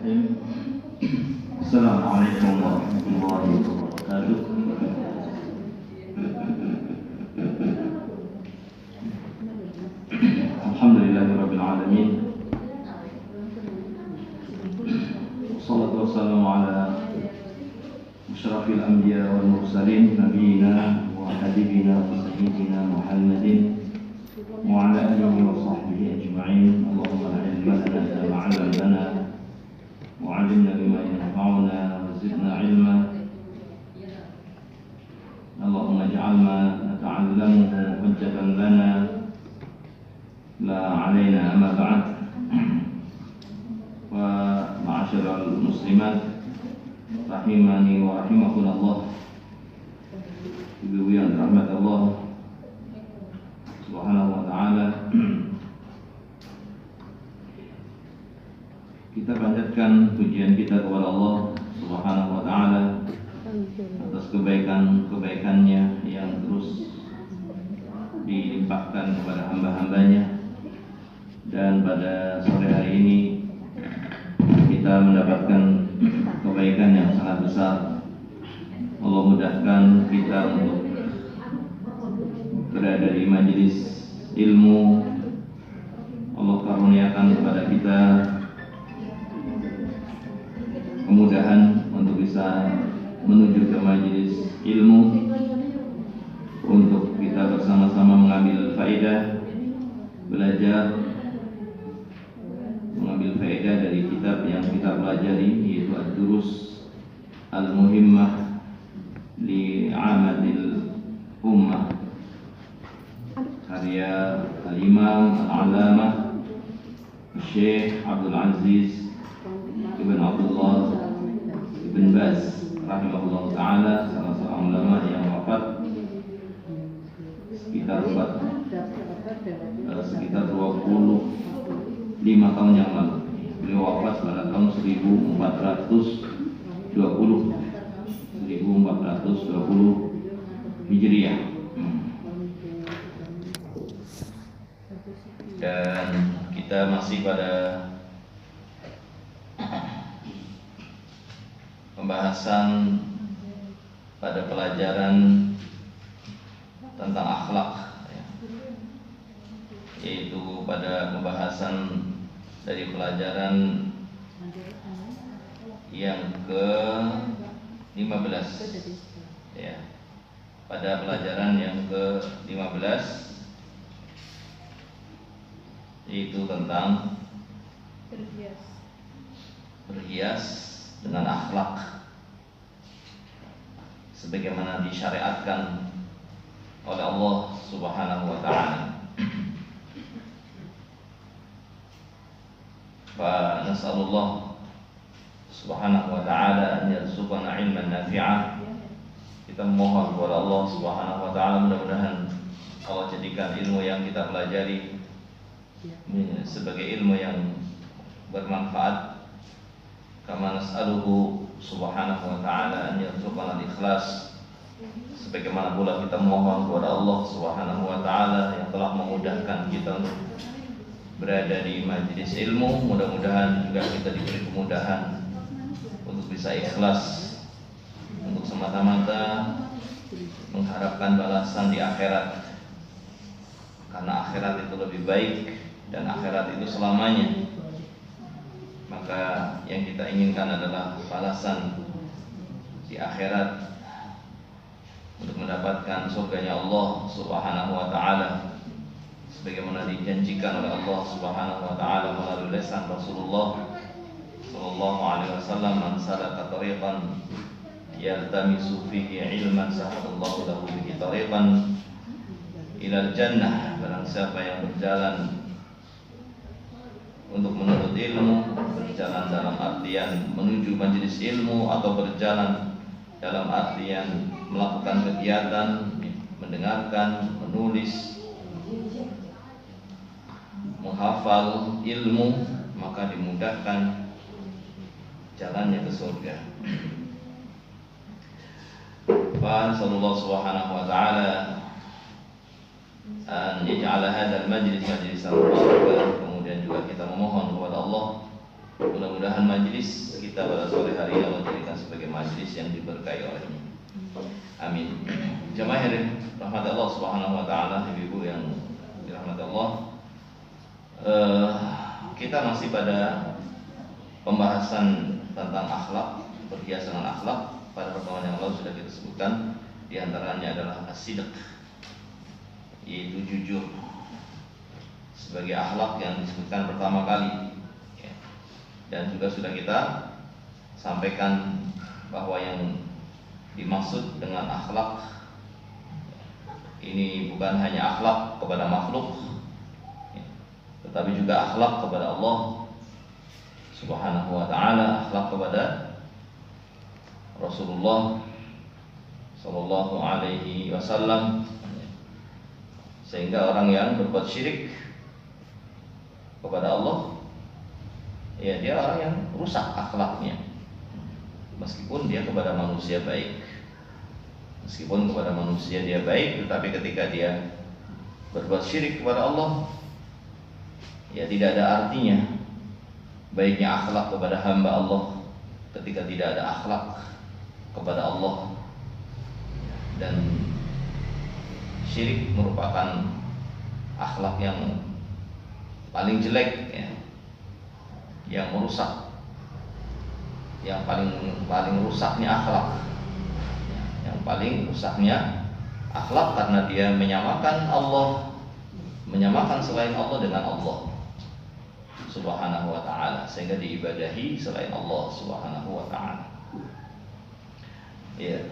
Bismillahirrahmanirrahim. Assalamualaikum warahmatullahi wabarakatuh. Alhamdulillahirabbil alamin. Wassalatu wassalamu ala asyrafil anbiya wal mursalin nabiyina wa habibina wa sayyidina Muhammadin wa ala alihi wa sahbihi ajma'in. Allahumma la ilma lana illa ma 'allamtana wa 'allimna bima yanfa'una wa zidna 'ilma. Allahumma ij'al ma nata'allamuhu hujjatan lana la 'alaina amma ba'd. Wa ma'asyiral muslimat rahimani wa rahimakumullah. Ibu yang dirahmati Allah Subhanahu wa ta'ala, kita panjatkan pujian kita kepada Allah Subhanahu wa ta'ala atas kebaikan-kebaikannya yang terus dilimpahkan kepada hamba-hambanya. Dan pada sore hari ini kita mendapatkan kebaikan yang sangat besar. Allah mudahkan kita untuk berada di majelis ilmu. Allah karuniakan kepada kita kemudahan untuk bisa menuju ke majelis ilmu, untuk kita bersama-sama mengambil faedah, belajar, mengambil faedah dari kitab yang kita pelajari, yaitu Ad-Durus Al-Muhimmah li 'Amadil Ummah, karya Al-Imam Al-Alamah Syekh Abdul Aziz Ibn Abdullah Ibn Baz rahimahullah ta'ala, salah seorang ulama yang wafat sekitar 25 tahun yang lalu. Beliau wafat pada tahun 1420 Hijriah. Dan kita masih pada pembahasan pada pelajaran tentang akhlak, yaitu pada pembahasan dari pelajaran yang ke-15 ya. Pada pelajaran yang ke-15 yaitu tentang berhias dengan akhlak sebagaimana disyariatkan oleh Allah Subhanahu wa ta'ala. Fa nas'alullah Subhanahu wa ta'ala an yarzuqana ilman nafi'ah. Kita memohon kepada Allah Subhanahu wa ta'ala, mudah-mudahan Allah jadikan ilmu yang kita pelajari sebagai ilmu yang bermanfaat. Kama nas'aluhu Subhanahu wa ta'ala an yarzuqana al-ikhlas, sebagaimana pula kita mohon kepada Allah Subhanahu wa ta'ala yang telah memudahkan kita untuk berada di majelis ilmu. Mudah-mudahan juga kita diberi kemudahan untuk bisa ikhlas, untuk semata-mata mengharapkan balasan di akhirat, karena akhirat itu lebih baik dan akhirat itu selamanya. Maka yang kita inginkan adalah balasan di akhirat untuk mendapatkan surganya Allah Subhanahu wa ta'ala, sebagaimana dijanjikan oleh Allah Subhanahu wa ta'ala melalui lisan Rasulullah sallallahu alaihi wasallam, man salaka tariqan yaltamisu fihi ilman sahalallahu lahu bihi tariqan ilal jannah. Barang siapa yang berjalan untuk menuntut ilmu, berjalan dalam artian menuju majelis ilmu, atau berjalan dalam artian melakukan kegiatan, mendengarkan, menulis, menghafal ilmu, maka dimudahkan jalannya ke surga. Fa sallallahu subhanahu wa ta'ala an yaj'ala hadzal majlis majlisan mubarakan. Kemudian juga kita memohon kepada Allah Mudah-mudahan majelis kita pada sore hari Allah jadikan sebagai majelis yang diberkahi olehnya. Amin. Jamaah yang rahmat Allah Subhanahu wa taala, ibu-ibu yang dirahmati Allah. Kita masih pada pembahasan tentang akhlak, berhias dengan akhlak. Pada pertemuan yang lalu sudah kita sebutkan, di antaranya adalah as-sidq, yaitu jujur, sebagai akhlak yang disebutkan pertama kali. Dan juga sudah kita sampaikan bahwa yang dimaksud dengan akhlak ini bukan hanya akhlak kepada makhluk, tetapi juga akhlak kepada Allah Subhanahu wa ta'ala, akhlak kepada Rasulullah Sallallahu alaihi wasallam. Sehingga orang yang berbuat syirik kepada Allah, ya dia orang yang rusak akhlaknya. Meskipun dia kepada manusia baik, meskipun kepada manusia dia baik, tetapi ketika dia berbuat syirik kepada Allah, ya tidak ada artinya baiknya akhlak kepada hamba Allah ketika tidak ada akhlak kepada Allah. Dan syirik merupakan akhlak yang paling jelek, ya, yang merusak, yang paling rusaknya akhlak, yang paling rusaknya akhlak karena dia menyamakan Allah, menyamakan selain Allah dengan Allah Subhanahu wa ta'ala, sehingga diibadahi selain Allah Subhanahu wa ta'ala. Ya.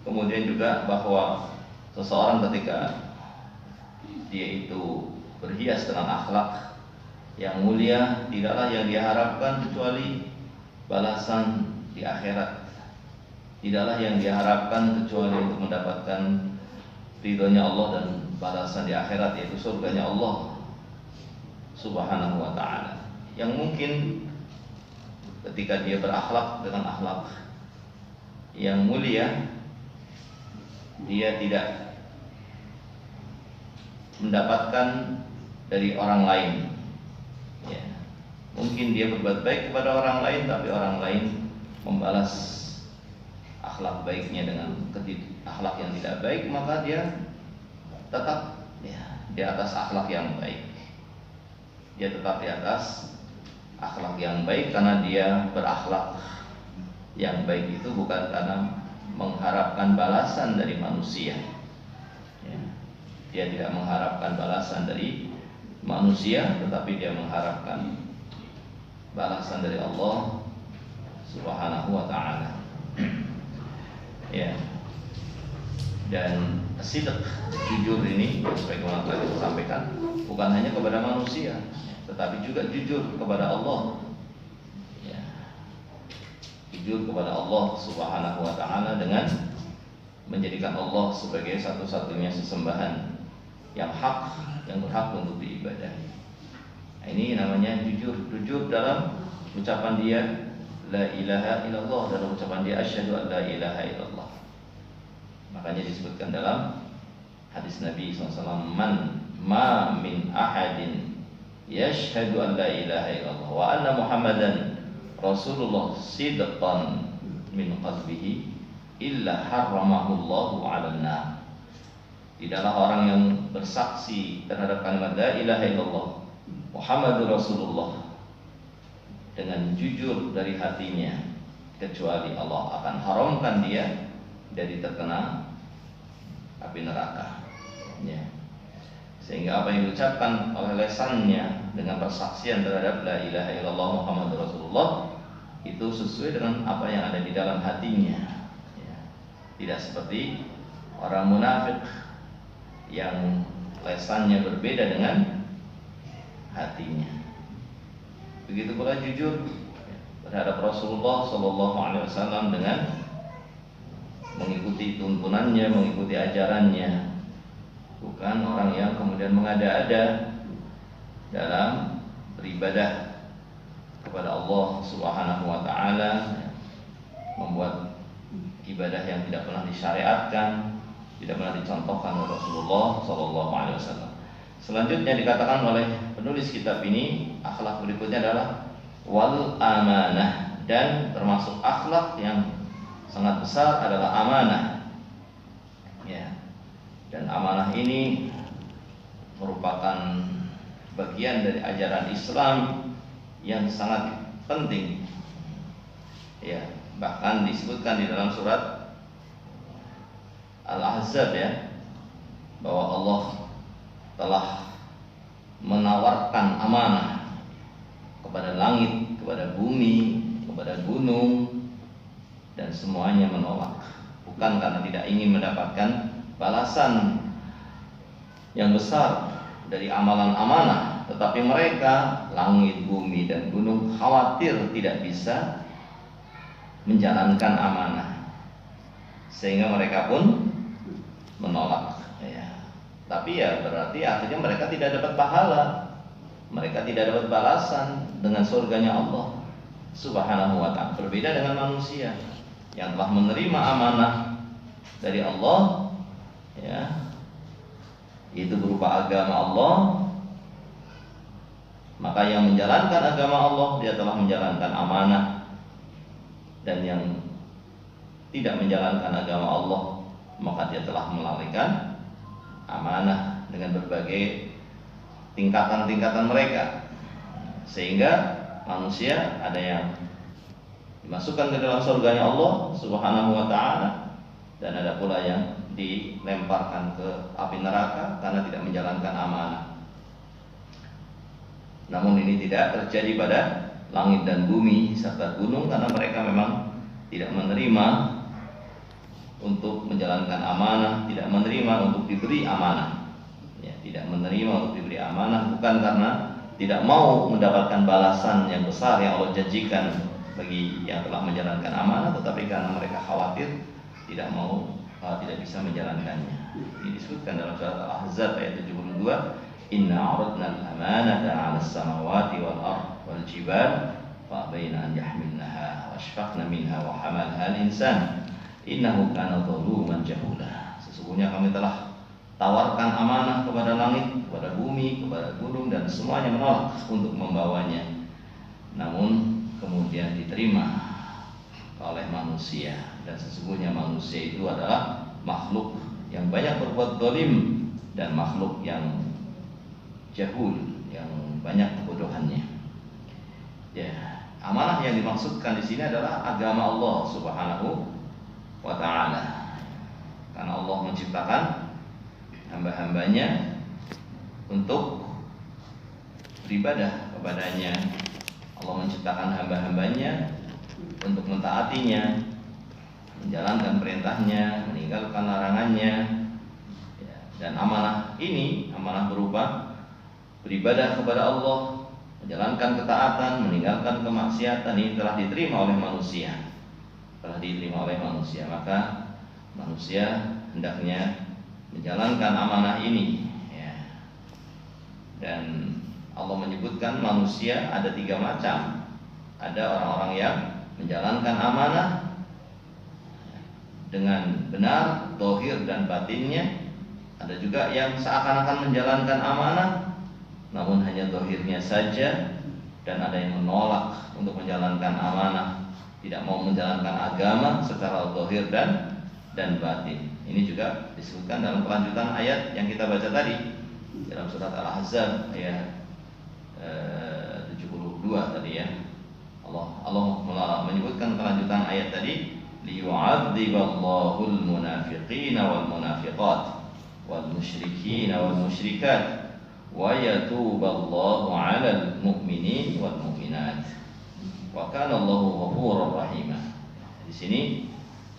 Kemudian juga bahwa seseorang ketika dia itu berhias dengan akhlak yang mulia, tidaklah yang diharapkan kecuali balasan di akhirat. Tidaklah yang diharapkan kecuali untuk mendapatkan ridhonya Allah dan balasan di akhirat, yaitu surganya Allah Subhanahu wa ta'ala. Yang mungkin ketika dia berakhlak dengan akhlak yang mulia, dia tidak mendapatkan dari orang lain. Ya. Mungkin dia berbuat baik kepada orang lain, tapi orang lain membalas akhlak baiknya dengan akhlak yang tidak baik, maka dia tetap di atas akhlak yang baik. Dia tetap di atas akhlak yang baik karena dia berakhlak yang baik itu bukan karena mengharapkan balasan dari manusia. Ya. Dia tidak mengharapkan balasan dari manusia, tetapi dia mengharapkan balasan dari Allah Subhanahu wa ta'ala. Ya. Dan sidq, jujur ini sebagaimana telah kita sampaikan, bukan hanya kepada manusia, tetapi juga jujur kepada Allah. Ya. Jujur kepada Allah Subhanahu wa ta'ala dengan menjadikan Allah sebagai satu-satunya sesembahan yang hak, yang berhak untuk diibadahi. Nah, ini namanya jujur dalam ucapan dia la ilaha illallah, dalam ucapan dia asyhadu an la ilaha illallah. Makanya disebutkan dalam hadis Nabi SAW, ma min ahadin yashhadu an la ilaha illallah wa anna Muhammadan Rasulullah sidqan min qalbihi illa harramahullahu 'alan nar. Tidaklah orang yang bersaksi terhadap kalimat la ilaha illallah Muhammadur Rasulullah dengan jujur dari hatinya, kecuali Allah akan haramkan dia dari terkena api neraka. Ya. Sehingga apa yang diucapkan oleh lesannya dengan persaksian terhadap la ilaha illallah Muhammadur Rasulullah itu sesuai dengan apa yang ada di dalam hatinya. Ya. Tidak seperti orang munafik yang lesannya berbeda dengan hatinya. Begitu pula jujur terhadap Rasulullah SAW dengan mengikuti tuntunannya, mengikuti ajarannya, bukan orang yang kemudian mengada-ada dalam beribadah kepada Allah Subhanahu wa ta'ala, membuat ibadah yang tidak pernah disyariatkan, tidak pernah dicontohkan oleh Rasulullah SAW. Selanjutnya dikatakan oleh penulis kitab ini, akhlak berikutnya adalah wal amanah, dan termasuk akhlak yang sangat besar adalah amanah. Ya. Dan amanah ini merupakan bagian dari ajaran Islam yang sangat penting. Ya, bahkan disebutkan di dalam surat Al-Ahzab ya, bahwa Allah telah menawarkan amanah kepada langit, kepada bumi, kepada gunung, dan semuanya menolak. Bukan karena tidak ingin mendapatkan balasan yang besar dari amalan amanah, tetapi mereka, langit, bumi, dan gunung, khawatir tidak bisa menjalankan amanah, sehingga mereka pun menolak. Tapi ya berarti akhirnya mereka tidak dapat pahala, mereka tidak dapat balasan dengan surganya Allah Subhanahu wa ta'ala. Berbeda dengan manusia yang telah menerima amanah dari Allah, ya, itu berupa agama Allah, maka yang menjalankan agama Allah dia telah menjalankan amanah, dan yang tidak menjalankan agama Allah maka dia telah melalaikan amanah dengan berbagai tingkatan-tingkatan mereka, sehingga manusia ada yang dimasukkan ke dalam surganya Allah Subhanahu wa ta'ala, dan ada pula yang dilemparkan ke api neraka karena tidak menjalankan amanah. Namun ini tidak terjadi pada langit dan bumi serta gunung, karena mereka memang tidak menerima untuk menjalankan amanah, tidak menerima untuk diberi amanah. Ya, tidak menerima untuk diberi amanah bukan karena tidak mau mendapatkan balasan yang besar yang Allah janjikan bagi yang telah menjalankan amanah, tetapi karena mereka khawatir tidak mau, tidak bisa menjalankannya. Ini disebutkan dalam surat Al-Ahzab ayat 72, Inna aradna al-amanata 'ala as-samawati wal ard wal jibal fa abaina an yahmilnaha wa ashfaqna minha wa hamalaha al-insan innahu kana zaluman jahula. Sesungguhnya kami telah tawarkan amanah kepada langit, kepada bumi, kepada gunung, dan semuanya menolak untuk membawanya. Namun kemudian diterima oleh manusia, dan sesungguhnya manusia itu adalah makhluk yang banyak berbuat zalim dan makhluk yang jahul, yang banyak kebodohannya. Ya, amanah yang dimaksudkan di sini adalah agama Allah Subhanahu wa ta'ala, karena Allah menciptakan hamba-hambanya untuk beribadah kepadanya. Allah menciptakan hamba-hambanya untuk mentaatinya, menjalankan perintahnya, meninggalkan larangannya. Dan amanah ini, amanah berupa beribadah kepada Allah, menjalankan ketaatan, meninggalkan kemaksiatan, ini telah diterima oleh manusia. Maka manusia hendaknya menjalankan amanah ini, ya. Dan Allah menyebutkan manusia ada 3 macam. Ada orang-orang yang menjalankan amanah dengan benar, zahir dan batinnya. Ada juga yang seakan-akan menjalankan amanah namun hanya zahirnya saja, dan ada yang menolak untuk menjalankan amanah, tidak mau menjalankan agama secara zahir dan batin. Ini juga disebutkan dalam kelanjutan ayat yang kita baca tadi dalam surat Al-Ahzab ayat 72 tadi ya. Allah menyebutkan kelanjutan ayat tadi, liyu'adziballahu al-munafiqina wal munafiqat wal musyrikina wal musyrikat wa yatuballahu 'alal mu'minin wal mu'minat wa kana Allahu ghafurur rahim. Di sini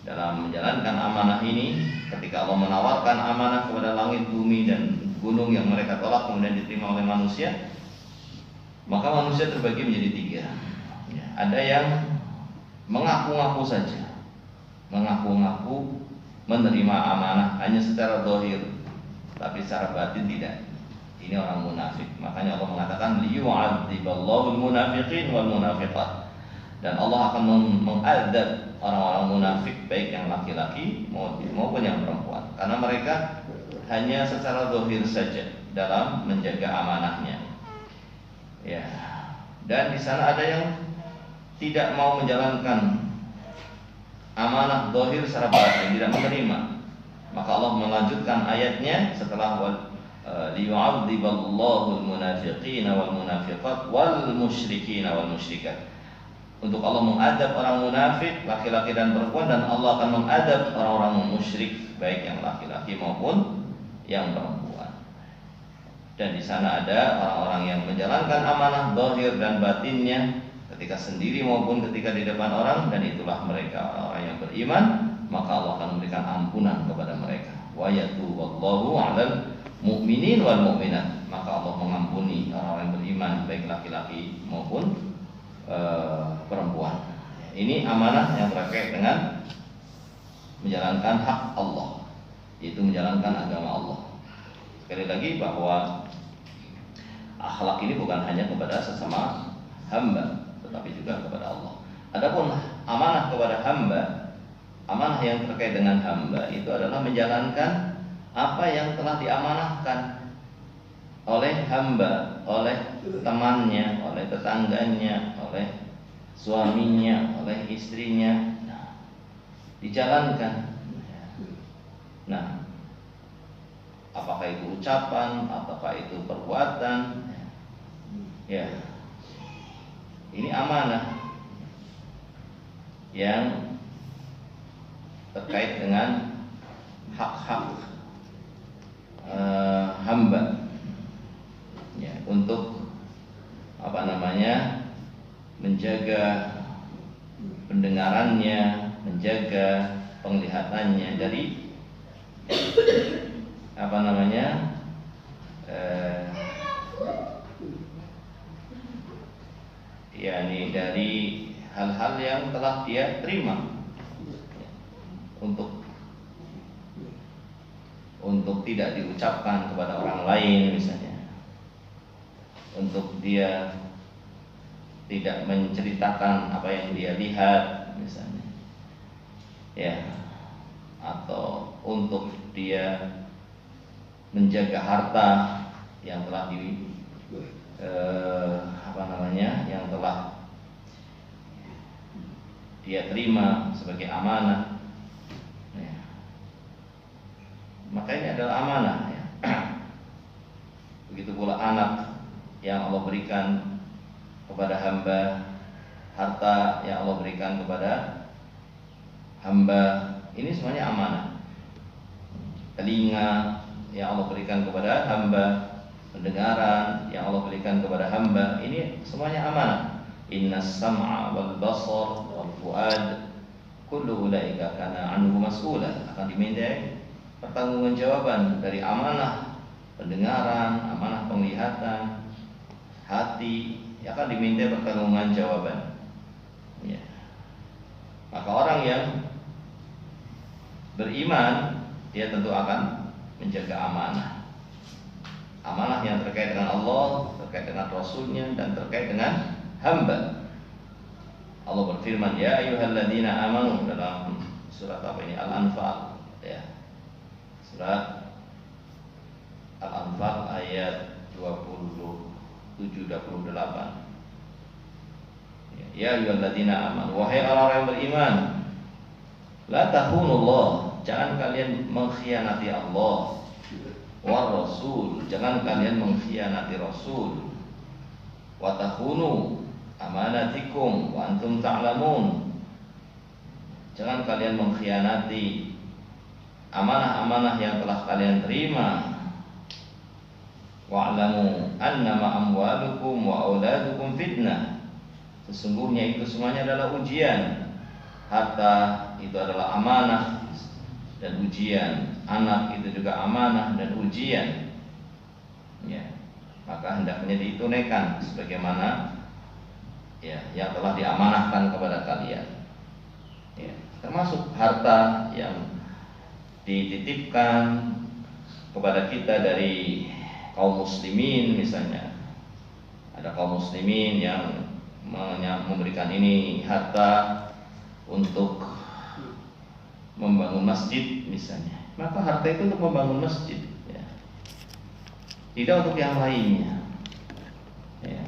dalam menjalankan amanah ini, ketika Allah menawarkan amanah kepada langit, bumi, dan gunung yang mereka tolak kemudian diterima oleh manusia, maka manusia terbagi menjadi 3. Ada yang mengaku-ngaku saja, mengaku-ngaku menerima amanah hanya secara zahir, tapi secara batin tidak. Ini orang munafik. Makanya Allah mengatakan liyu'adziballahu al-munafiqin wal munafiqat. Dan Allah akan mengadab orang-orang munafik, baik yang laki-laki maupun yang perempuan, karena mereka hanya secara zahir saja dalam menjaga amanahnya. Ya. Dan di sana ada yang tidak mau menjalankan amanah zahir secara batin, tidak menerima. Maka Allah melanjutkan ayatnya setelah liyu'adziballahu al-munafiqina wal munafiqat wal musyrikina wal musyrikat. Untuk Allah mengadab orang munafik laki-laki dan perempuan, dan Allah akan mengadab orang-orang musyrik baik yang laki-laki maupun yang perempuan. Dan di sana ada orang-orang yang menjalankan amanah zahir dan batinnya ketika sendiri maupun ketika di depan orang, dan itulah mereka orang-orang yang beriman, maka Allah akan memberikan ampunan kepada mereka. Wa yatuballahu 'alal mu'minin wal mu'minat, maka Allah mengampuni orang-orang yang beriman baik laki-laki maupun perempuan. Ini amanah yang terkait dengan menjalankan hak Allah, yaitu menjalankan agama Allah. Sekali lagi bahwa akhlak ini bukan hanya kepada sesama hamba, tetapi juga kepada Allah. Adapun amanah kepada hamba, amanah yang terkait dengan hamba itu adalah menjalankan apa yang telah diamanahkan oleh hamba, oleh temannya, oleh tetangganya, oleh suaminya, oleh istrinya. Nah, dijalankan. Nah, apakah itu ucapan, apakah itu perbuatan, ya, ini amanah yang terkait dengan hak-hak hamba, ya, untuk menjaga pendengarannya, menjaga penglihatannya dari yakni dari hal-hal yang telah dia terima, untuk tidak diucapkan kepada orang lain misalnya, untuk dia tidak menceritakan apa yang dia lihat misalnya, ya, atau untuk dia menjaga harta yang telah yang telah dia terima sebagai amanah, ya. Maka ini adalah amanah, ya. Begitu pula anak yang Allah berikan kepada hamba, harta yang Allah berikan kepada hamba, ini semuanya amanah. Telinga yang Allah berikan kepada hamba, pendengaran yang Allah berikan kepada hamba, ini semuanya amanah. Innas sam'a wal basar wal fuad kullu ulaika kana anhu mas'ula, akan dimintai pertanggungjawaban dari amanah pendengaran, amanah penglihatan, hati, akan dimintai pertanggungjawaban. Ya. Maka orang yang beriman, dia tentu akan menjaga amanah. Amanah yang terkait dengan Allah, terkait dengan Rasulnya, dan terkait dengan hamba. Allah berfirman, ya ayyuhalladzina amanu, dalam surat apa ini? Al-Anfal, ya. Surat Al-Anfal ayat 27-28. Ya ayyuhalladzina amanu, wahai orang-orang yang beriman, la takhunullah, jangan kalian mengkhianati Allah, wa rasul, jangan kalian mengkhianati Rasul, wa takhunu amanatikum wa antum ta'lamun, jangan kalian mengkhianati amanah-amanah yang telah kalian terima. Wa'lamu annama amwalukum wa auladukum fitnah, sesungguhnya itu semuanya adalah ujian. Harta itu adalah amanah dan ujian, anak itu juga amanah dan ujian, ya. Maka hendaknya ditunaikan sebagaimana, ya, yang telah diamanahkan kepada kalian, ya. Termasuk harta yang dititipkan kepada kita dari kaum muslimin, misalnya ada kaum muslimin yang memberikan ini harta untuk membangun masjid misalnya, maka harta itu untuk membangun masjid, ya. tidak untuk yang lainnya. Ya.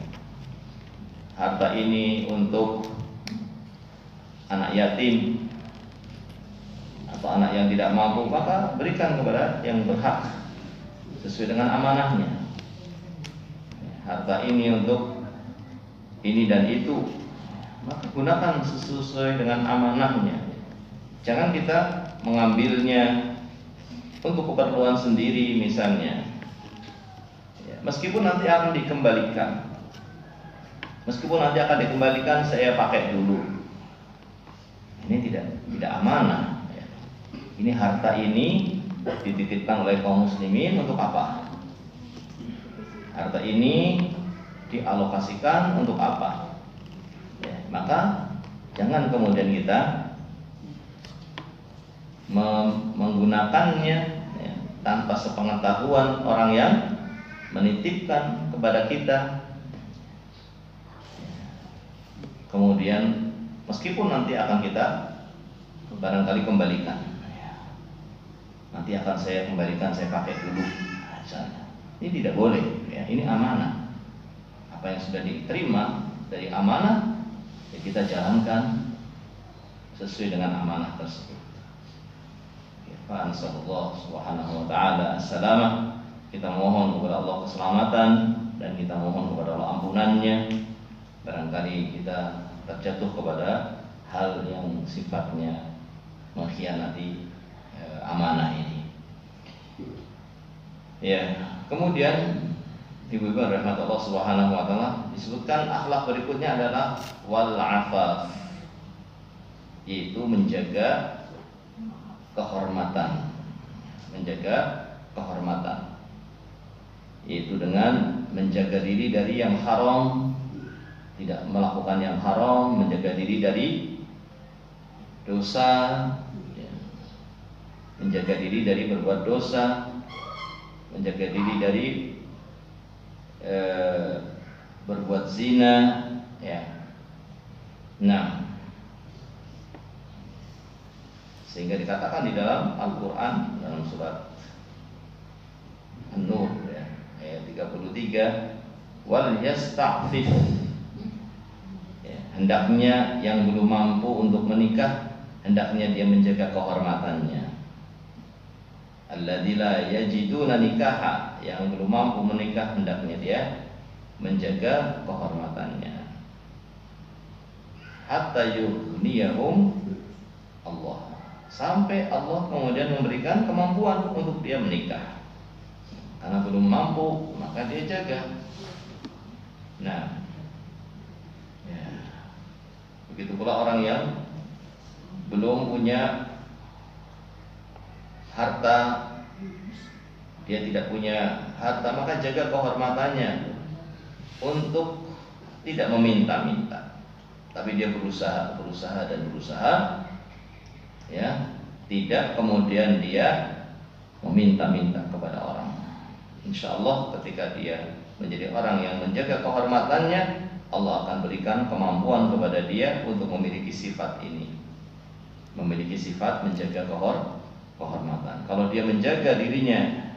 Harta ini untuk anak yatim atau anak yang tidak mampu, maka berikan kepada yang berhak sesuai dengan amanahnya. Harta ini untuk ini dan itu, maka gunakan sesuai dengan amanahnya. Jangan kita mengambilnya untuk keperluan sendiri misalnya, ya, meskipun nanti akan dikembalikan, saya pakai dulu. Ini tidak amanah. Ya. Ini harta ini dititipkan oleh kaum muslimin untuk apa? Harta ini dialokasikan untuk apa? Ya, maka jangan kemudian kita menggunakannya ya, tanpa sepengetahuan orang yang menitipkan kepada kita. Kemudian meskipun nanti akan kita barangkali kembalikan, nanti akan saya kembalikan, saya pakai dulu misalnya. Ini tidak boleh ya, ini amanah. Apa yang sudah diterima dari amanah ya kita jalankan sesuai dengan amanah tersebut. Fa'ansallallahu subhanahu wa ta'ala as-salamah. Kita mohon kepada Allah keselamatan dan kita mohon kepada Allah ampunannya. Barangkali kita terjatuh kepada hal yang sifatnya mengkhianati amanah ini. Ya, kemudian ibu-ibu rahmat Allah subhanahu wa ta'ala, disebutkan akhlak berikutnya adalah wal afaf, yaitu menjaga kehormatan, yaitu dengan menjaga diri dari yang haram, tidak melakukan yang haram, menjaga diri dari dosa, menjaga diri dari berbuat dosa, menjaga diri dari berbuat zina, ya. Nah, sehingga dikatakan di dalam Al-Quran dalam surat An-Nur ya, ayat 33, wal yasta'fif, ya, hendaknya yang belum mampu untuk menikah, hendaknya dia menjaga kehormatannya. Alladzi la yajiduna nikaha, yang belum mampu menikah hendaknya dia menjaga kehormatannya. Hatta yughniyahum Allah, sampai Allah kemudian memberikan kemampuan untuk dia menikah. Karena belum mampu, maka dia jaga. Nah, ya, begitu pula orang yang belum punya harta, dia tidak punya harta, maka jaga kehormatannya untuk tidak meminta-minta, tapi dia berusaha ya, tidak kemudian dia meminta-minta kepada orang. Insya Allah ketika dia menjadi orang yang menjaga kehormatannya, Allah akan berikan kemampuan kepada dia untuk memiliki sifat ini, memiliki sifat menjaga kehormatan. Kalau dia menjaga dirinya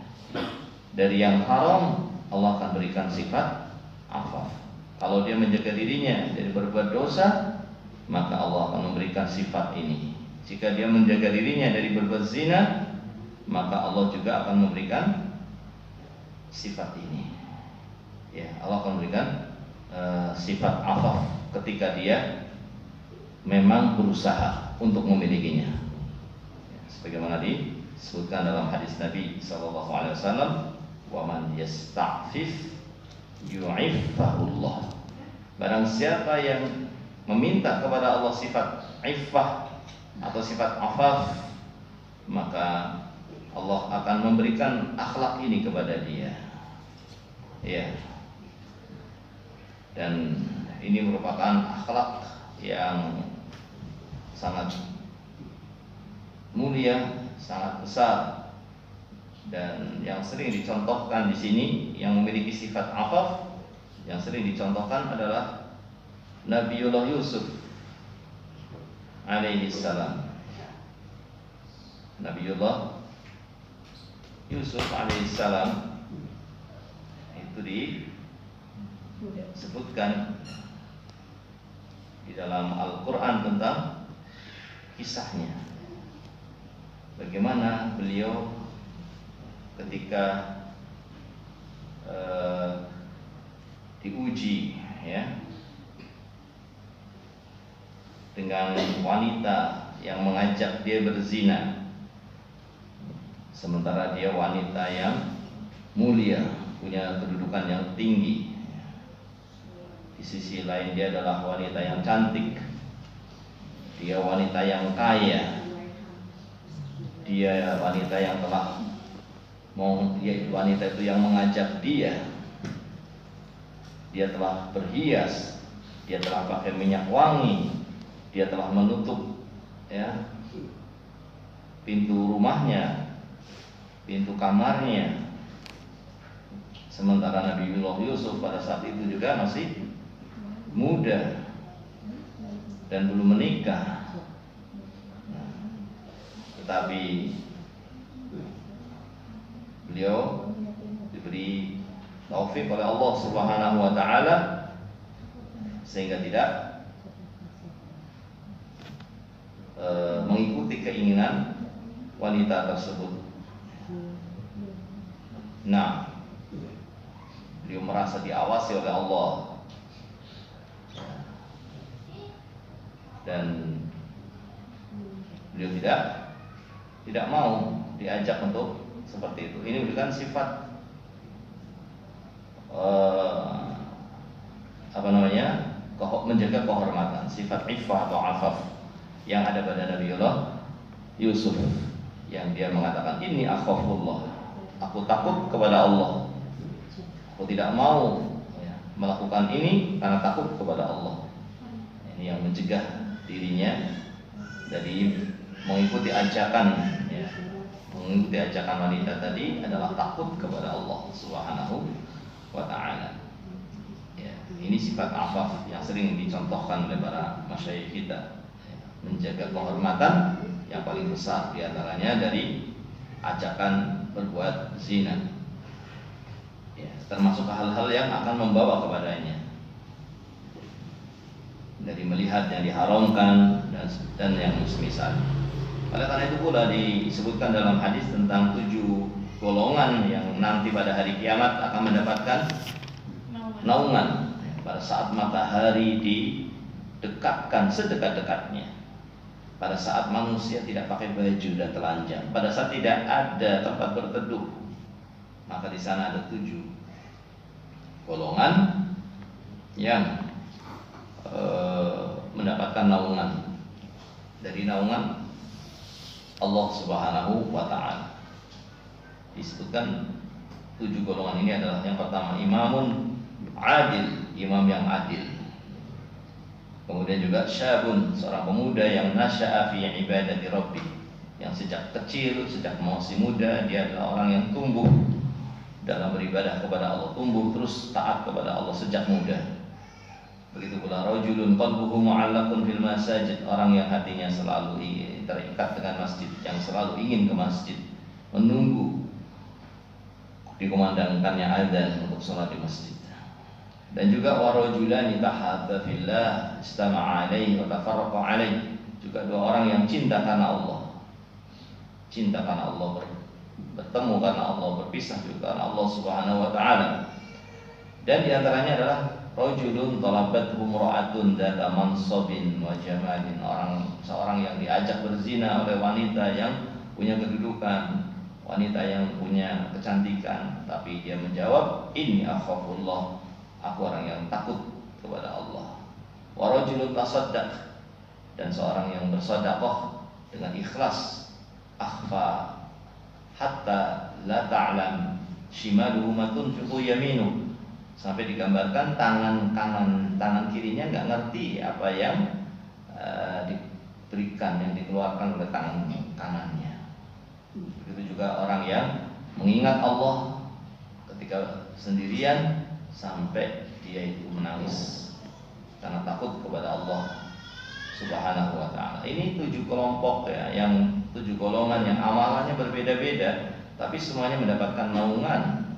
dari yang haram, Allah akan berikan sifat afaf. Kalau dia menjaga dirinya dari berbuat dosa, maka Allah akan memberikan sifat ini. Jika dia menjaga dirinya dari berbuat zina, maka Allah juga akan memberikan sifat ini. Ya, Allah akan memberikan sifat afaf ketika dia memang berusaha untuk memilikinya. Ya, sebagaimana disebutkan dalam hadis Nabi SAW, wa man yasta'fif yu'iffahullah. Barang siapa yang meminta kepada Allah sifat iffah atau sifat afaf, maka Allah akan memberikan akhlak ini kepada dia. Ya. Dan ini merupakan akhlak yang sangat mulia, sangat besar, dan yang sering dicontohkan di sini yang memiliki sifat afaf, yang sering dicontohkan adalah Nabiullah Yusuf alaihi salam. Nabiullah Yusuf alaihi salam disebutkan di dalam Al-Quran tentang kisahnya, bagaimana beliau ketika diuji ya dengan wanita yang mengajak dia berzina, sementara dia wanita yang mulia, punya kedudukan yang tinggi. Di sisi lain dia adalah wanita yang cantik, dia wanita yang kaya, dia wanita yang telah wanita itu yang mengajak dia telah berhias, dia telah pakai minyak wangi, dia telah menutup ya pintu rumahnya, pintu kamarnya. Sementara Nabiullah Yusuf pada saat itu juga masih muda dan belum menikah. Tetapi beliau diberi taufik oleh Allah Subhanahu wa taala sehingga tidak mengikuti keinginan wanita tersebut. Nah, beliau merasa diawasi oleh Allah dan beliau tidak mau diajak untuk seperti itu. Ini bukan sifat menjaga kehormatan, sifat iffah atau afaf yang ada pada Nabiullah Yusuf, yang dia mengatakan ini akhafullah, aku takut kepada Allah, aku tidak mau melakukan ini karena takut kepada Allah. Ini yang mencegah dirinya dari mengikuti ajakan wanita tadi adalah takut kepada Allah Subhanahu wa taala. Ini sifat afaf yang sering dicontohkan oleh para masyayikh kita, menjaga kehormatan yang paling besar diantaranya dari ajakan berbuat zina, termasuk hal-hal yang akan membawa kepadanya, dari melihat yang diharamkan dan yang semisal. Oleh karena itu pula disebutkan dalam hadis tentang 7 golongan yang nanti pada hari kiamat akan mendapatkan naungan pada saat matahari didekatkan sedekat-dekatnya, pada saat manusia tidak pakai baju dan telanjang, pada saat tidak ada tempat berteduh, maka di sana ada 7 golongan yang mendapatkan naungan dari naungan Allah Subhanahu wa taala. Disebutkan 7 golongan ini adalah yang pertama imamun adil, imam yang adil. Kemudian juga syabun, seorang pemuda yang nasya'a fi ibadati rabbih, yang sejak kecil, sejak masih muda dia adalah orang yang tumbuh dalam beribadah kepada Allah, tumbuh terus taat kepada Allah sejak muda. Begitu pula rajulun qalbuhu mu'allaqun fil masajid, orang yang hatinya selalu terikat dengan masjid, yang selalu ingin ke masjid, menunggu dikumandangkannya azan untuk salat di masjid. Dan juga warajulani tahabba fillah istama'a alaihi wa tafarraqa alaihi, juga 2 orang yang cinta karena Allah, bertemu karena Allah, berpisah juga karena Allah Subhanahu wa taala. Dan diantaranya adalah rajulun talabathu imra'atun dzata mansabin wa jamalin, seorang yang diajak berzina oleh wanita yang punya kedudukan, wanita yang punya kecantikan, tapi dia menjawab inni akhafullah, aku orang yang takut kepada Allah. Wa rajulun tasaddaq, dan seorang yang bersedekah dengan ikhlas, akhfa hatta la ta'lam shimaluhu ma tunfiqu yaminu, sampai digambarkan tangan kirinya nggak ngerti apa yang diberikan, yang dikeluarkan oleh tangan kanannya. Begitu juga orang yang mengingat Allah ketika sendirian sampai dia itu menangis karena takut kepada Allah Subhanahu wa taala. Ini 7 kelompok yang 7 golongan yang amalannya berbeda-beda, tapi semuanya mendapatkan naungan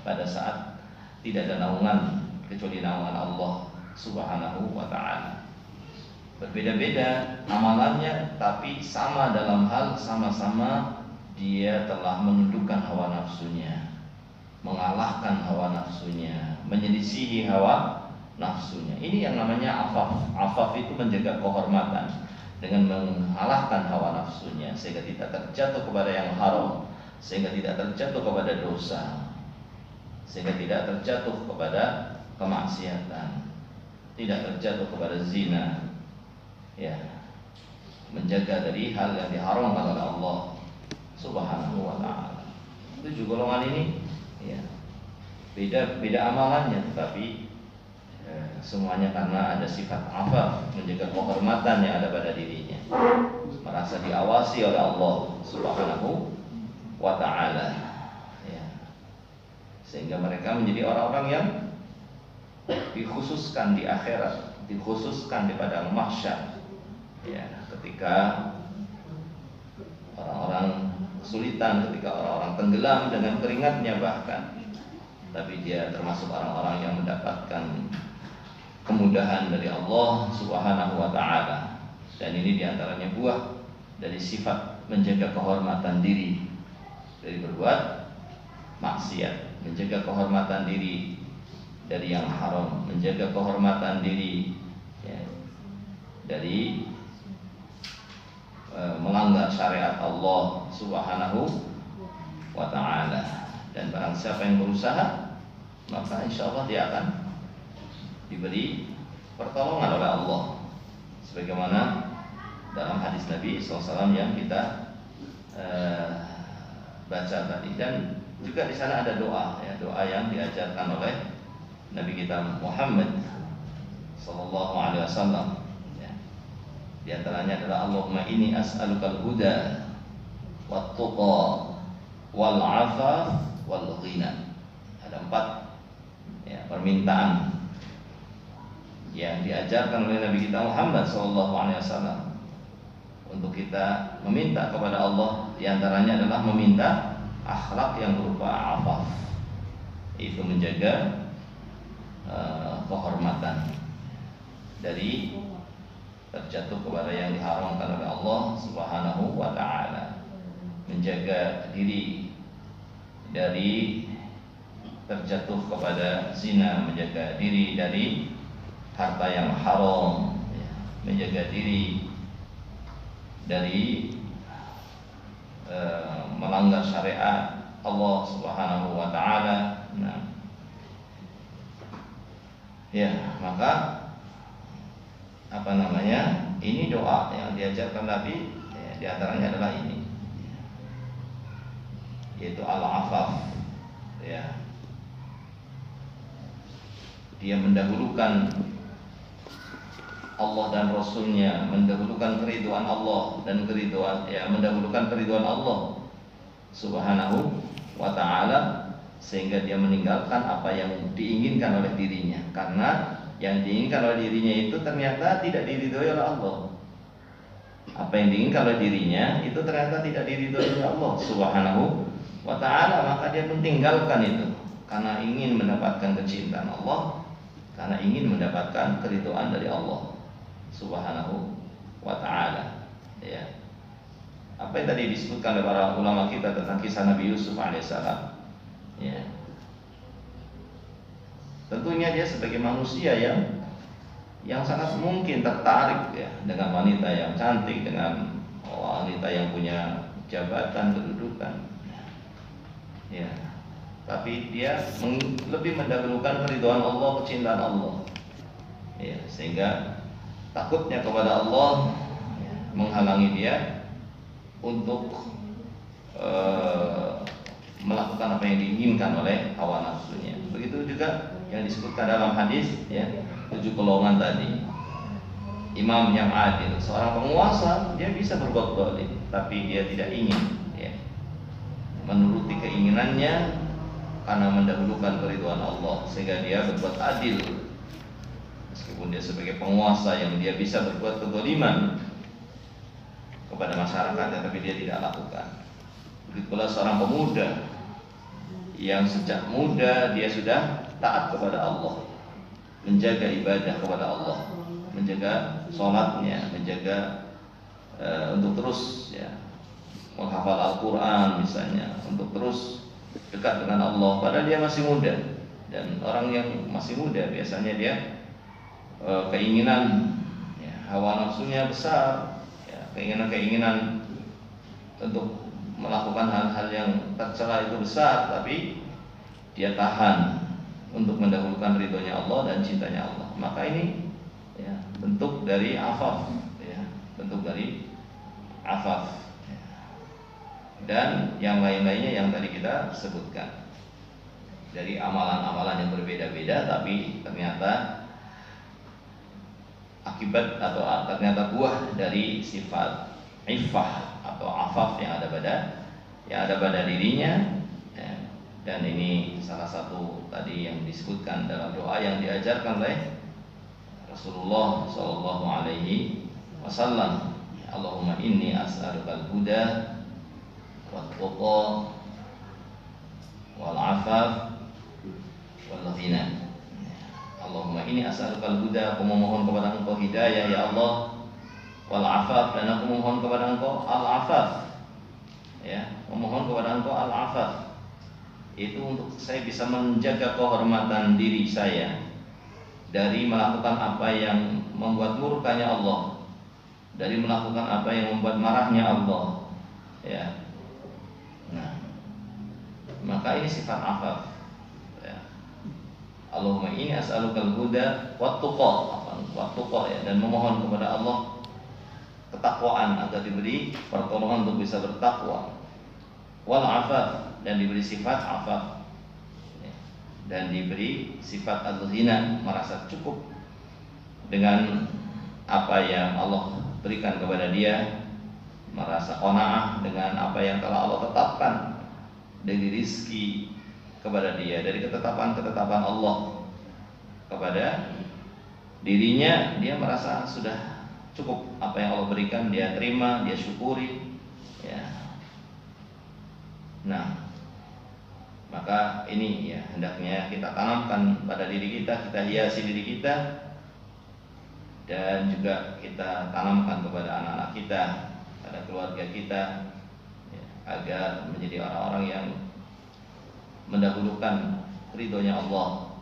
pada saat tidak ada naungan kecuali naungan Allah Subhanahu wa ta'ala. Berbeda-beda amalannya, tapi sama dalam hal sama-sama dia telah menundukkan hawa nafsunya, mengalahkan hawa nafsunya, menyelisihi hawa nafsunya. Ini yang namanya afaf. Afaf itu menjaga kehormatan dengan mengalahkan hawa nafsunya, sehingga tidak terjatuh kepada yang haram, sehingga tidak terjatuh kepada dosa, sehingga tidak terjatuh kepada kemaksiatan, tidak terjatuh kepada zina, ya, menjaga dari hal yang diharamkan oleh Allah Subhanahu wa ta'ala. Tujuh golongan ini, ya, beda amalannya, tetapi semuanya karena ada sifat afaf, menjaga kehormatan yang ada pada dirinya, merasa diawasi oleh Allah Subhanahu wa ta'ala, ya. Sehingga mereka menjadi orang-orang yang dikhususkan di akhirat, dikhususkan di padang mahsyar, ya, ketika orang-orang kesulitan, ketika orang-orang tenggelam dengan keringatnya bahkan, tapi dia termasuk orang-orang yang mendapatkan kemudahan dari Allah Subhanahu wa ta'ala. Dan ini diantaranya buah dari sifat menjaga kehormatan diri dari berbuat maksiat, menjaga kehormatan diri dari yang haram, menjaga kehormatan diri, ya, dari melanggar syariat Allah Subhanahu wa ta'ala. Dan barang siapa yang berusaha, maka insya Allah dia akan diberi pertolongan oleh Allah, sebagaimana dalam hadis Nabi SAW yang kita baca tadi. Dan juga di sana ada doa, ya, doa yang diajarkan oleh Nabi kita Muhammad SAW, ya. Di antaranya adalah Allahumma inni as'alukal huda wat tuqa wal afaf wal ghina. Ada 4, ya, permintaan yang diajarkan oleh Nabi kita Muhammad SAW untuk kita meminta kepada Allah. Di antaranya adalah meminta akhlak yang berupa afaf, itu menjaga kehormatan dari terjatuh kepada yang diharamkan oleh Allah Subhanahu wa ta'ala, menjaga diri dari terjatuh kepada zina, menjaga diri dari harta yang haram, ya, menjaga diri dari melanggar syariat Allah Subhanahu wa ta'ala. Nah, ya, maka ini doa yang diajarkan Nabi, ya, di antaranya adalah ini, yaitu al-afaf, ya. Dia mendahulukan Allah dan Rasulnya, mendahulukan keriduan Allah dan mendahulukan keriduan Allah Subhanahu wa ta'ala, sehingga dia meninggalkan apa yang diinginkan oleh dirinya, karena yang diinginkan oleh dirinya itu ternyata tidak diridhoi oleh Allah. Apa yang diinginkan oleh dirinya itu ternyata tidak diridhoi oleh Allah Subhanahu wa ta'ala, maka dia meninggalkan itu karena ingin mendapatkan kecintaan Allah, karena ingin mendapatkan keridhaan dari Allah Subhanahu wa ta'ala, ya. Apa yang tadi disebutkan oleh para ulama kita tentang kisah Nabi Yusuf alaihissalam, ya. Tentunya dia sebagai manusia yang sangat mungkin tertarik, ya, dengan wanita yang cantik, dengan wanita yang punya jabatan, kedudukan, ya. Tapi dia lebih mendahulukan keridhaan Allah, kecintaan Allah, ya, sehingga takutnya kepada Allah, ya, menghalangi dia untuk melakukan apa yang diinginkan oleh hawa nafsunya. Begitu juga yang disebutkan dalam hadis, ya, 7 golongan tadi. Imam yang adil, seorang penguasa, dia bisa berbuat zalim, tapi dia tidak ingin, ya, menuruti keinginannya karena mendahulukan keridhaan Allah, sehingga dia berbuat adil. Meskipun dia sebagai penguasa yang dia bisa berbuat kezaliman kepada masyarakat, tapi dia tidak lakukan. Begitu pula seorang pemuda yang sejak muda dia sudah taat kepada Allah, menjaga ibadah kepada Allah, menjaga sholatnya, menjaga untuk terus ya menghafal Al-Quran misalnya, untuk terus dekat dengan Allah padahal dia masih muda. Dan orang yang masih muda biasanya dia keinginan ya, hawa nafsunya besar ya, keinginan untuk melakukan hal-hal yang tercela itu besar, tapi dia tahan untuk mendahulukan ridhonya Allah dan cintanya Allah. Maka ini ya, bentuk dari afaf ya, bentuk dari afaf ya. Dan yang lain-lainnya yang tadi kita sebutkan dari amalan-amalan yang berbeda-beda, tapi ternyata akibat atau ternyata buah dari sifat iffah atau afaf yang ada pada dirinya ya. Dan ini salah satu tadi yang disebutkan dalam doa yang diajarkan oleh Rasulullah sallallahu alaihi wasallam. Allahumma inni as'alukal huda wat tuqa wal afaf wal ghina. Allahumma inni as'alukal huda, aku memohon kepada Engkau hidayah ya Allah, wal afaf, dan aku memohon kepada Engkau al afaf ya, memohon kepada Engkau al afaf, itu untuk saya bisa menjaga kehormatan diri saya dari melakukan apa yang membuat murkanya Allah, dari melakukan apa yang membuat marahnya Allah ya. Nah, maka ini sifat afaf ya. Allahumma inni as'alukal huda wat tuqa ya, dan memohon kepada Allah ketakwaan agar diberi pertolongan untuk bisa bertakwa, wal afaf, dan diberi sifat afaf ya, dan diberi sifat al-ghina, merasa cukup dengan apa yang Allah berikan kepada dia, merasa qanaah dengan apa yang telah Allah tetapkan dari rizki kepada dia, dari ketetapan Allah kepada dirinya. Dia merasa sudah cukup apa yang Allah berikan, dia terima, dia syukuri ya. Nah, maka ini ya hendaknya kita tanamkan pada diri kita, kita hiasi diri kita, dan juga kita tanamkan kepada anak-anak kita, pada keluarga kita ya, agar menjadi orang-orang yang mendahulukan ridhonya Allah,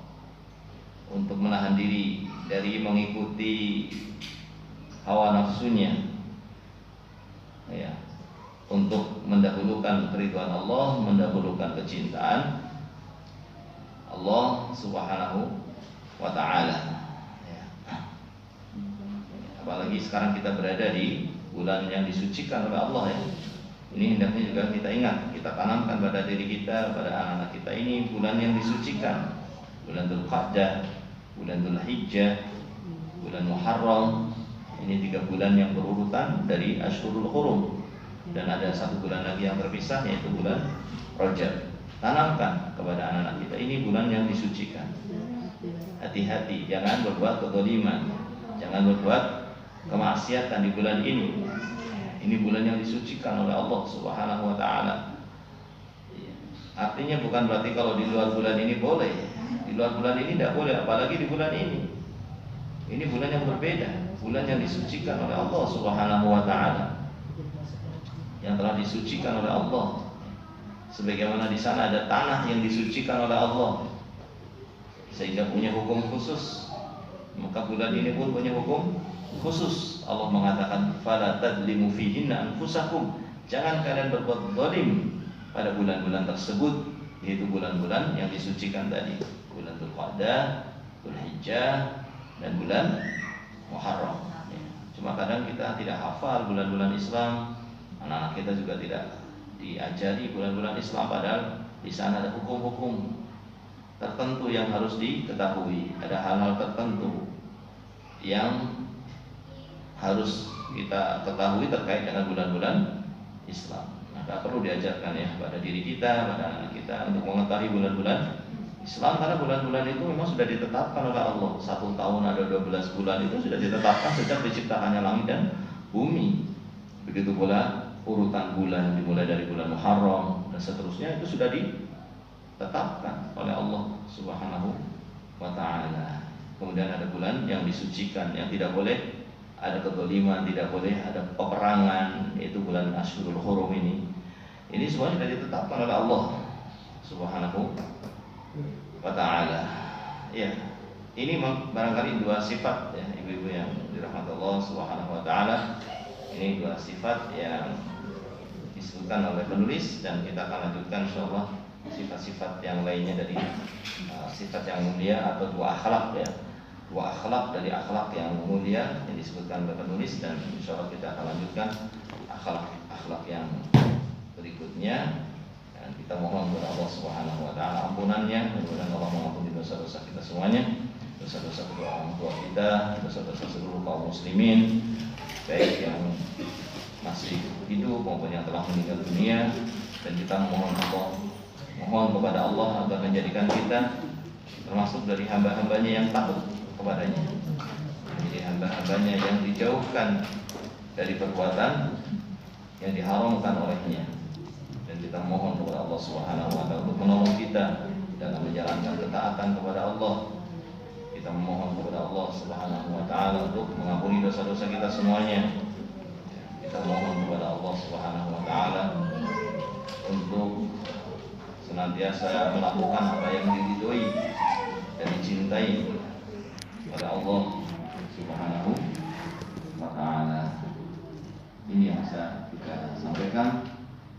untuk menahan diri dari mengikuti hawa nafsunya ya, untuk mendahulukan keridhaan Allah, mendahulukan kecintaan Allah Subhanahu wa ta'ala ya. Apalagi sekarang kita berada di bulan yang disucikan oleh Allah ya. Ini hendaknya juga kita ingat, kita tanamkan pada diri kita, pada anak-anak kita, ini bulan yang disucikan, bulan Dzulqa'dah, bulan Dzulhijjah, bulan Muharram. Ini 3 bulan yang berurutan dari Ashhurul Hurum, dan ada 1 bulan lagi yang terpisah, yaitu bulan Rajab. Tanamkan kepada anak-anak kita, ini bulan yang disucikan. Hati-hati, jangan berbuat kezaliman, jangan berbuat kemaksiatan di bulan ini. Ini bulan yang disucikan oleh Allah Subhanahu wa ta'ala. Artinya bukan berarti kalau di luar bulan ini boleh, di luar bulan ini tidak boleh, apalagi di bulan ini. Ini bulan yang berbeda, bulan yang disucikan oleh Allah Subhanahu wa ta'ala, yang telah disucikan oleh Allah. Sebagaimana di sana ada tanah yang disucikan oleh Allah, sehingga punya hukum khusus, maka bulan ini pun punya hukum khusus. Allah mengatakan fala tadlimu fihinna anfusakum, jangan kalian berbuat zalim pada bulan-bulan tersebut, yaitu bulan-bulan yang disucikan tadi, bulan Dzulqa'dah, Dzulhijjah, dan bulan Muharram ya. Cuma kadang kita tidak hafal bulan-bulan Islam, anak-anak kita juga tidak diajari bulan-bulan Islam, padahal di sana ada hukum-hukum tertentu yang harus diketahui, ada hal-hal tertentu yang harus kita ketahui terkait dengan bulan-bulan Islam. Maka perlu diajarkan ya pada diri kita, pada anak kita, untuk mengetahui bulan-bulan Islam, karena bulan-bulan itu memang sudah ditetapkan oleh Allah. 1 tahun ada 12 bulan, itu sudah ditetapkan sejak diciptakannya langit dan bumi. Begitu pula urutan bulan, dimulai dari bulan Muharram dan seterusnya, itu sudah ditetapkan oleh Allah Subhanahu wa ta'ala. Kemudian ada bulan yang disucikan, yang tidak boleh ada kezaliman, tidak boleh ada peperangan, yaitu bulan Ashhurul Hurum ini. Ini semua sudah ditetapkan oleh Allah Subhanahu wa ta'ala. Ya, ini barangkali dua sifat ya ibu-ibu yang dirahmati Allah Subhanahu wa ta'ala. Ini dua sifat yang disebutkan oleh penulis, dan kita akan lanjutkan insyaallah sifat-sifat yang lainnya dari sifat yang mulia, atau dua akhlak ya. Dua akhlak dari akhlak yang mulia yang disebutkan oleh penulis, dan insyaallah kita akan lanjutkan akhlak yang berikutnya. Dan kita mohon kepada Allah Subhanahu wa ta'ala ampunannya, mudah-mudahan Allah mengampuni dosa-dosa kita semuanya, dosa-dosa kedua orang tua kita, dosa-dosa seluruh kaum muslimin, baik yang masih hidup maupun yang telah meninggal dunia. Dan kita mohon kepada Allah agar menjadikan kita termasuk dari hamba-hambanya yang takut kepadanya, menjadi hamba-hambanya yang dijauhkan dari perbuatan yang diharamkan olehnya. Dan kita mohon kepada Allah Subhanahu wa ta'ala untuk menolong kita dalam menjalankan ketaatan kepada Allah. Kita memohon kepada Allah Subhanahu wa ta'ala untuk mengampuni dosa-dosa kita semuanya. Kita mohon kepada Allah Subhanahu wa ta'ala untuk senantiasa melakukan apa yang diridhoi dan dicintai oleh Allah Subhanahu wa ta'ala. Ini yang bisa kita sampaikan.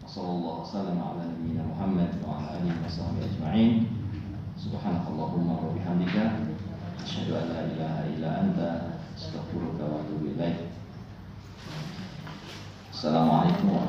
Wassallallahu wasallam ala nabiyyina Muhammad wa ala alihi washabbihi ajma'in. Subhanakallahumma wa bihamdika asyhadu an la ilaha illa anta astaghfiruka wa atubu ilaik. Assalamualaikum warahmatullahi wabarakatuh.